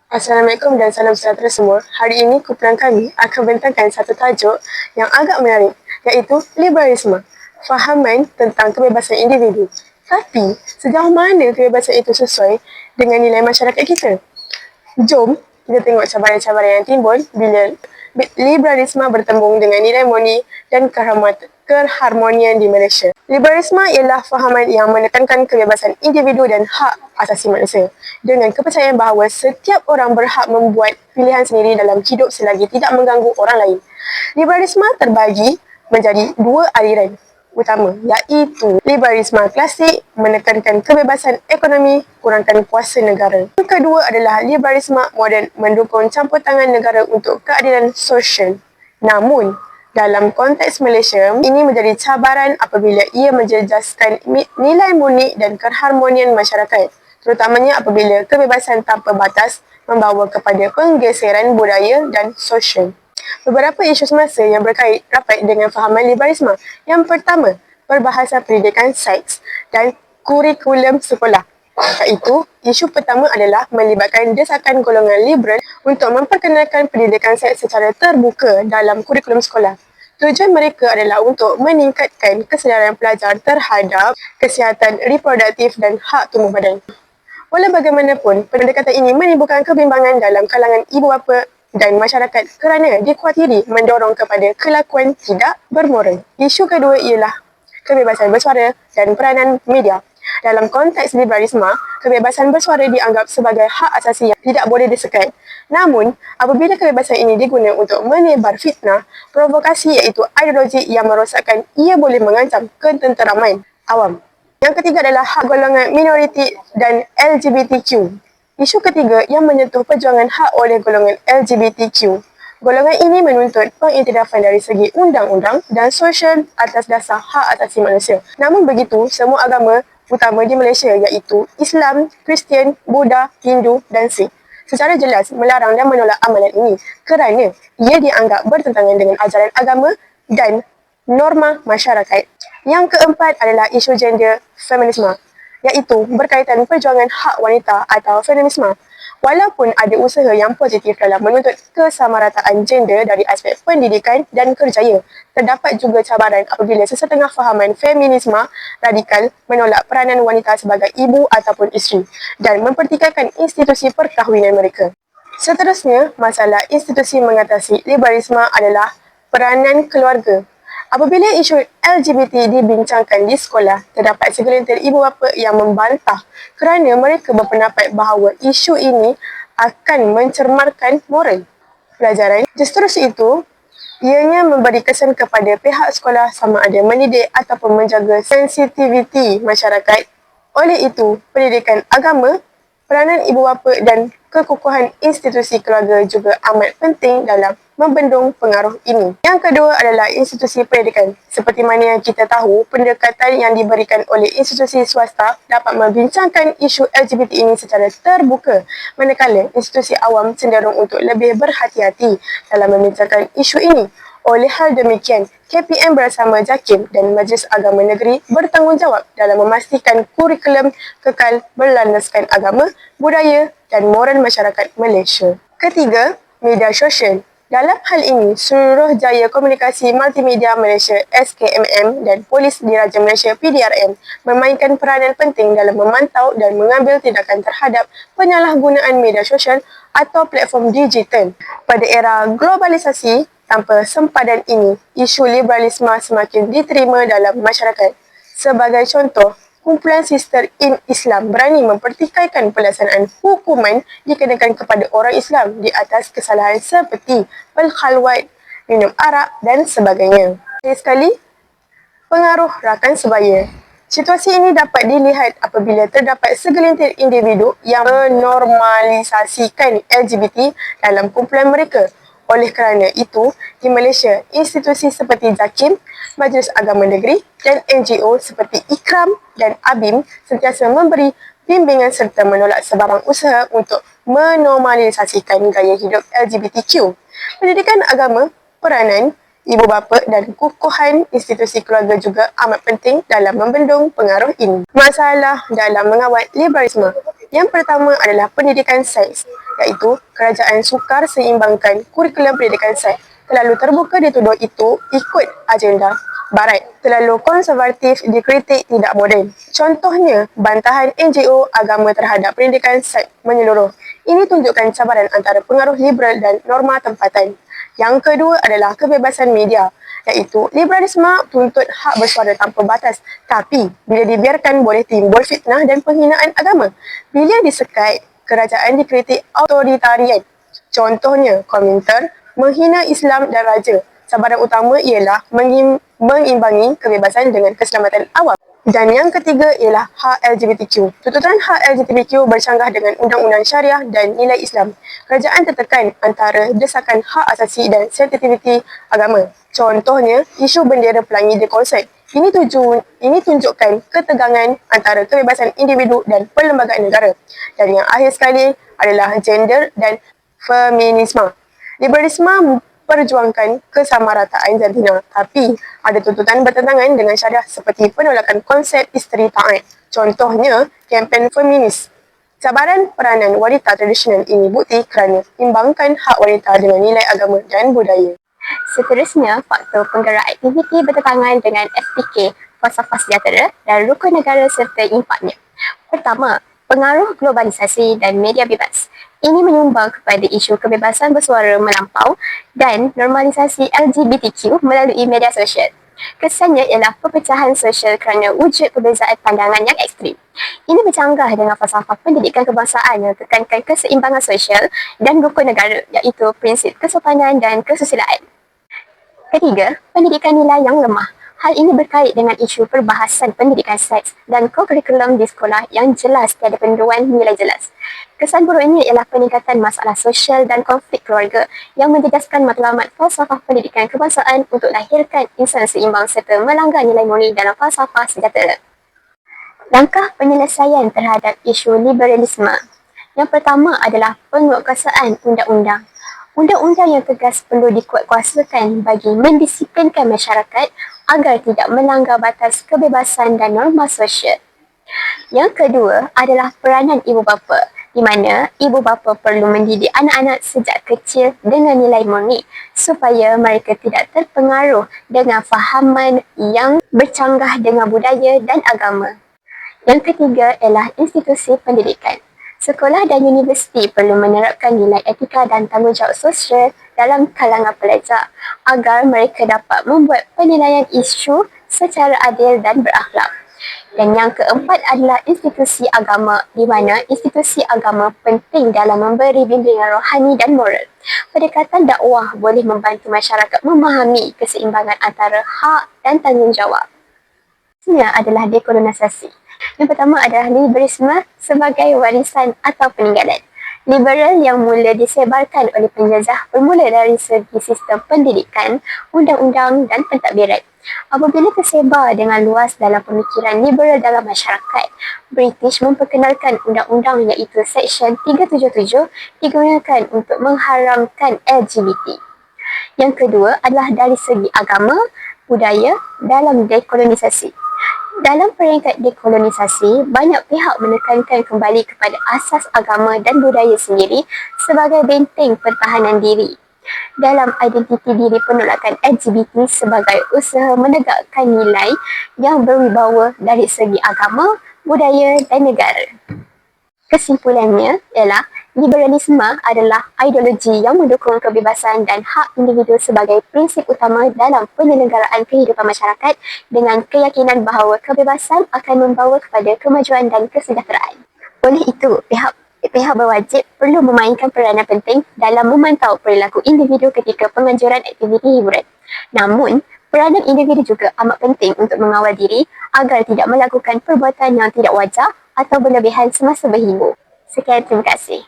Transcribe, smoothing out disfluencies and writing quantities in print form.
Assalamualaikum dan salam sejahtera semua. Hari ini kumpulan kami akan bentangkan satu tajuk yang agak menarik, iaitu liberalisme, fahaman tentang kebebasan individu. Tapi, sejauh mana kebebasan itu sesuai dengan nilai masyarakat kita? Jom kita tengok cabaran-cabaran yang timbul bila liberalisme bertembung dengan nilai murni dan keharmonian di Malaysia. Liberalisme ialah fahaman yang menekankan kebebasan individu dan hak asasi manusia dengan kepercayaan bahawa setiap orang berhak membuat pilihan sendiri dalam hidup selagi tidak mengganggu orang lain. Liberalisme terbagi menjadi dua aliran utama, iaitu liberalisme klasik menekankan kebebasan ekonomi, kurangkan kuasa negara. Yang kedua adalah liberalisme moden mendukung campur tangan negara untuk keadilan sosial. Namun, dalam konteks Malaysia, ini menjadi cabaran apabila ia menjejaskan nilai murni dan keharmonian masyarakat, terutamanya apabila kebebasan tanpa batas membawa kepada penggeseran budaya dan sosial. Beberapa isu semasa yang berkait rapat dengan fahaman liberalisme. Yang pertama, perbahasan pendidikan seks dan kurikulum sekolah. Iaitu, isu pertama adalah melibatkan desakan golongan liberal untuk memperkenalkan pendidikan seks secara terbuka dalam kurikulum sekolah. Tujuan mereka adalah untuk meningkatkan kesedaran pelajar terhadap kesihatan reproduktif dan hak tubuh badan. Walau bagaimanapun, pendekatan ini menimbulkan kebimbangan dalam kalangan ibu bapa dan masyarakat kerana dikhawatiri mendorong kepada kelakuan tidak bermoral. Isu kedua ialah kebebasan bersuara dan peranan media. Dalam konteks liberalisme, kebebasan bersuara dianggap sebagai hak asasi yang tidak boleh disekat. Namun, apabila kebebasan ini digunakan untuk menebar fitnah, provokasi iaitu ideologi yang merosakkan, ia boleh mengancam ketenteraman awam. Yang ketiga adalah hak golongan minoriti dan LGBTQ. Isu ketiga yang menyentuh perjuangan hak oleh golongan LGBTQ. Golongan ini menuntut pengiktirafan dari segi undang-undang dan sosial atas dasar hak asasi manusia. Namun begitu, semua agama utama di Malaysia iaitu Islam, Kristian, Buddha, Hindu dan Sikh secara jelas melarang dan menolak amalan ini kerana ia dianggap bertentangan dengan ajaran agama dan norma masyarakat. Yang keempat adalah isu gender feminisme, iaitu berkaitan perjuangan hak wanita atau feminisme. Walaupun ada usaha yang positif dalam menuntut kesamarataan gender dari aspek pendidikan dan kerjaya, terdapat juga cabaran apabila sesetengah fahaman feminisme radikal menolak peranan wanita sebagai ibu ataupun isteri dan mempertikaikan institusi perkahwinan mereka. Seterusnya, masalah institusi mengatasi liberalisme adalah peranan keluarga. Apabila isu LGBT dibincangkan di sekolah, terdapat segelintir ibu bapa yang membantah kerana mereka berpendapat bahawa isu ini akan mencermarkan moral pelajaran. Justru itu, ianya memberi kesan kepada pihak sekolah sama ada mendidik ataupun menjaga sensitiviti masyarakat. Oleh itu, pendidikan agama, peranan ibu bapa dan kekukuhan institusi keluarga juga amat penting dalam membendung pengaruh ini. Yang kedua adalah institusi pendidikan. Seperti mana yang kita tahu, pendekatan yang diberikan oleh institusi swasta dapat membincangkan isu LGBT ini secara terbuka, manakala institusi awam cenderung untuk lebih berhati-hati dalam membincangkan isu ini. Oleh hal demikian, KPM bersama JAKIM dan Majlis Agama Negeri bertanggungjawab dalam memastikan kurikulum kekal berlandaskan agama, budaya dan moral masyarakat Malaysia. Ketiga, media sosial. Dalam hal ini, Suruhjaya Komunikasi Multimedia Malaysia SKMM dan Polis Diraja Malaysia PDRM memainkan peranan penting dalam memantau dan mengambil tindakan terhadap penyalahgunaan media sosial atau platform digital. Pada era globalisasi, tanpa sempadan ini, isu liberalisme semakin diterima dalam masyarakat. Sebagai contoh, kumpulan Sister in Islam berani mempertikaikan pelaksanaan hukuman dikenakan kepada orang Islam di atas kesalahan seperti berkhalwat, minum arak dan sebagainya. Sekali, pengaruh rakan sebaya. Situasi ini dapat dilihat apabila terdapat segelintir individu yang menormalisasikan LGBT dalam kumpulan mereka. Oleh kerana itu, di Malaysia, institusi seperti JAKIM, Majlis Agama Negeri dan NGO seperti IKRAM dan ABIM sentiasa memberi bimbingan serta menolak sebarang usaha untuk menormalisasikan gaya hidup LGBTQ. Pendidikan agama, peranan ibu bapa dan kekukuhan institusi keluarga juga amat penting dalam membendung pengaruh ini. Masalah dalam mengawal liberalisme. Yang pertama adalah pendidikan seks, iaitu kerajaan sukar seimbangkan kurikulum pendidikan seks. Terlalu terbuka dituduh itu ikut agenda Barat, terlalu konservatif dikritik tidak moden. Contohnya, bantahan NGO agama terhadap pendidikan seks menyeluruh. Ini tunjukkan cabaran antara pengaruh liberal dan norma tempatan. Yang kedua adalah kebebasan media, iaitu liberalisme tuntut hak bersuara tanpa batas. Tapi, bila dibiarkan boleh timbul fitnah dan penghinaan agama. Bila disekat, kerajaan dikritik autoritarian. Contohnya, komentar menghina Islam dan raja. Cabaran utama ialah mengimbangi kebebasan dengan keselamatan awam. Dan yang ketiga ialah hak LGBTQ. Tuntutan hak LGBTQ bercanggah dengan undang-undang syariah dan nilai Islam. Kerajaan tertekan antara desakan hak asasi dan sensitiviti agama. Contohnya, isu bendera pelangi di konsert. Ini tunjukkan ketegangan antara kebebasan individu dan perlembagaan negara. Dan yang akhir sekali adalah gender dan feminisme. Liberalisme perjuangkan kesamarataan jantina, tapi ada tuntutan bertentangan dengan syariah seperti penolakan konsep isteri taat. Contohnya, kempen feminis. Cabaran peranan wanita tradisional ini bukti kerana imbangkan hak wanita dengan nilai agama dan budaya. Seterusnya, faktor penggerak aktiviti bertentangan dengan SPK, falsafah sejahtera dan rukun negara serta impaknya. Pertama, pengaruh globalisasi dan media bebas. Ini menyumbang kepada isu kebebasan bersuara melampau dan normalisasi LGBTQ melalui media sosial. Kesannya ialah perpecahan sosial kerana wujud perbezaan pandangan yang ekstrim. Ini bercanggah dengan falsafah pendidikan kebangsaan yang tekankan keseimbangan sosial dan rukun negara, iaitu prinsip kesopanan dan kesusilaan. Ketiga, pendidikan nilai yang lemah. Hal ini berkait dengan isu perbahasan pendidikan seks dan kurikulum di sekolah yang jelas tiada panduan nilai jelas. Kesan buruk ini ialah peningkatan masalah sosial dan konflik keluarga yang menjejaskan matlamat falsafah pendidikan kebangsaan untuk lahirkan insan seimbang serta melanggar nilai murni dalam falsafah sejahtera. Langkah penyelesaian terhadap isu liberalisme. Yang pertama adalah penguatkuasaan undang-undang. Undang-undang yang tegas perlu dikuatkuasakan bagi mendisiplinkan masyarakat agar tidak melanggar batas kebebasan dan norma sosial. Yang kedua adalah peranan ibu bapa, di mana ibu bapa perlu mendidik anak-anak sejak kecil dengan nilai murni supaya mereka tidak terpengaruh dengan fahaman yang bercanggah dengan budaya dan agama. Yang ketiga ialah institusi pendidikan. Sekolah dan universiti perlu menerapkan nilai etika dan tanggungjawab sosial dalam kalangan pelajar agar mereka dapat membuat penilaian isu secara adil dan berakhlak. Dan yang keempat adalah institusi agama, di mana institusi agama penting dalam memberi bimbingan rohani dan moral. Pendekatan dakwah boleh membantu masyarakat memahami keseimbangan antara hak dan tanggungjawab. Seterusnya adalah dekolonisasi. Yang pertama adalah liberalisme sebagai warisan atau peninggalan. Liberal yang mula disebarkan oleh penjajah bermula dari segi sistem pendidikan, undang-undang dan pentadbiran. Apabila tersebar dengan luas dalam pemikiran liberal dalam masyarakat, British memperkenalkan undang-undang iaitu Seksyen 377 digunakan untuk mengharamkan LGBT. Yang kedua adalah dari segi agama, budaya dalam dekolonisasi. Dalam peringkat dekolonisasi, banyak pihak menekankan kembali kepada asas agama dan budaya sendiri sebagai benteng pertahanan diri. Dalam identiti diri penolakan LGBT sebagai usaha menegakkan nilai yang berwibawa dari segi agama, budaya dan negara. Kesimpulannya ialah liberalisme adalah ideologi yang mendukung kebebasan dan hak individu sebagai prinsip utama dalam penyelenggaraan kehidupan masyarakat dengan keyakinan bahawa kebebasan akan membawa kepada kemajuan dan kesejahteraan. Oleh itu, pihak berwajib perlu memainkan peranan penting dalam memantau perilaku individu ketika penganjuran aktiviti hiburan. Namun, peranan individu juga amat penting untuk mengawal diri agar tidak melakukan perbuatan yang tidak wajar atau berlebihan semasa berhibur. Sekian, terima kasih.